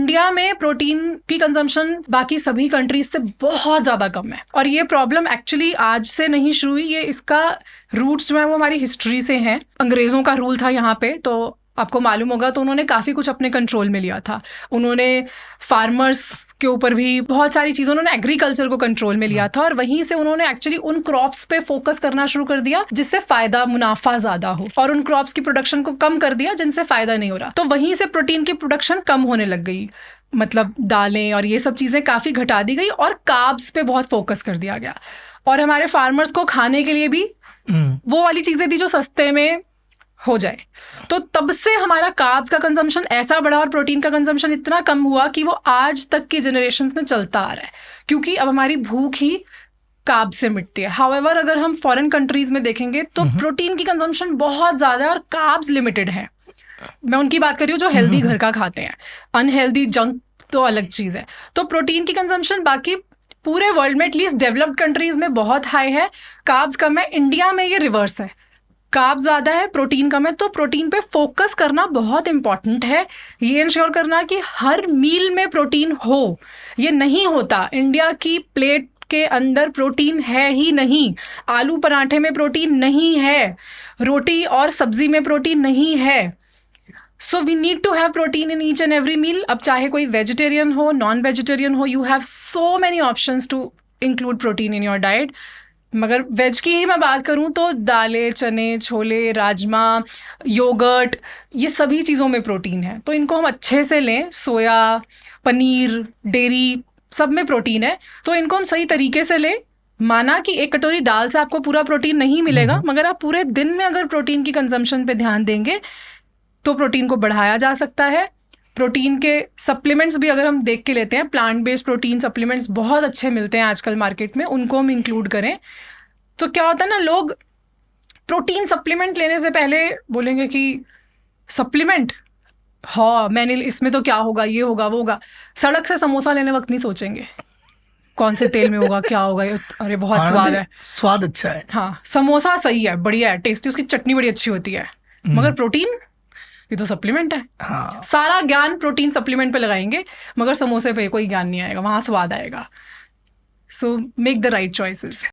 India में protein की consumption बाकी सभी कंट्रीज से बहुत ज़्यादा कम है, और ये प्रॉब्लम एक्चुअली आज से नहीं शुरू हुई, ये इसका रूट्स जो है वो हमारी हिस्ट्री से हैं। अंग्रेज़ों का रूल था यहाँ पे, तो आपको मालूम होगा, तो उन्होंने काफ़ी कुछ अपने कंट्रोल में लिया था। उन्होंने फार्मर्स के ऊपर भी बहुत सारी चीज़ें, उन्होंने एग्रीकल्चर को कंट्रोल में लिया था, और वहीं से उन्होंने एक्चुअली उन क्रॉप्स पे फोकस करना शुरू कर दिया जिससे फ़ायदा मुनाफा ज़्यादा हो, और उन क्रॉप्स की प्रोडक्शन को कम कर दिया जिनसे फ़ायदा नहीं हो रहा। तो वहीं से प्रोटीन की प्रोडक्शन कम होने लग गई, मतलब दालें और ये सब चीज़ें काफ़ी घटा दी गई, और कार्ब्स पे बहुत फोकस कर दिया गया। और हमारे फार्मर्स को खाने के लिए भी वो वाली चीज़ें दी जो सस्ते में हो जाए। तो तब से हमारा कार्ब्स का कंजम्पशन ऐसा बढ़ा और प्रोटीन का कंजम्पशन इतना कम हुआ कि वो आज तक की जनरेशन्स में चलता आ रहा है, क्योंकि अब हमारी भूख ही कार्ब से मिटती है। हाउएवर अगर हम फॉरेन कंट्रीज में देखेंगे तो प्रोटीन की कंजम्पशन बहुत ज़्यादा है और कार्ब्स लिमिटेड है। मैं उनकी बात कर रही हूँ जो हेल्दी घर का खाते हैं, अनहेल्दी जंक तो अलग चीज़ है। तो प्रोटीन की कंजम्पशन बाकी पूरे वर्ल्ड में, एटलीस्ट डेवलप्ड कंट्रीज में बहुत हाई है, कार्ब्स कम है। इंडिया में ये रिवर्स है, कार्ब्स ज़्यादा है, प्रोटीन कम है। तो प्रोटीन पे फोकस करना बहुत इंपॉर्टेंट है, ये इंश्योर करना कि हर मील में प्रोटीन हो। ये नहीं होता, इंडिया की प्लेट के अंदर प्रोटीन है ही नहीं, आलू पराठे में प्रोटीन नहीं है, रोटी और सब्जी में प्रोटीन नहीं है। So we need to have protein in each and every meal. अब चाहे कोई वेजिटेरियन हो, नॉन वेजिटेरियन हो, you have so many options to include protein in your diet. मगर वेज की ही मैं बात करूं तो दालें, चने, छोले, राजमा, योगर्ट, ये सभी चीज़ों में प्रोटीन है, तो इनको हम अच्छे से लें। सोया, पनीर, डेयरी, सब में प्रोटीन है, तो इनको हम सही तरीके से लें। माना कि एक कटोरी दाल से आपको पूरा प्रोटीन नहीं मिलेगा, मगर आप पूरे दिन में अगर प्रोटीन की कंजम्पशन पे ध्यान देंगे तो प्रोटीन को बढ़ाया जा सकता है। प्रोटीन के सप्लीमेंट्स भी अगर हम देख के लेते हैं, प्लांट बेस्ड प्रोटीन सप्लीमेंट्स बहुत अच्छे मिलते हैं आजकल मार्केट में, उनको हम इंक्लूड करें। तो क्या होता है ना, लोग प्रोटीन सप्लीमेंट लेने से पहले बोलेंगे कि सप्लीमेंट, हाँ मैंने इसमें तो क्या होगा, ये होगा, वो होगा। सड़क से समोसा लेने वक्त नहीं सोचेंगे कौन से तेल में होगा, क्या होगा, अरे बहुत स्वाद है, स्वाद अच्छा है, हाँ समोसा सही है, बढ़िया है, टेस्टी, उसकी चटनी बड़ी अच्छी होती है, मगर प्रोटीन ये तो सप्लीमेंट है। हाँ। सारा ज्ञान प्रोटीन सप्लीमेंट पे लगाएंगे, मगर समोसे पे कोई ज्ञान नहीं आएगा, वहाँ स्वाद आएगा। So make the right choices.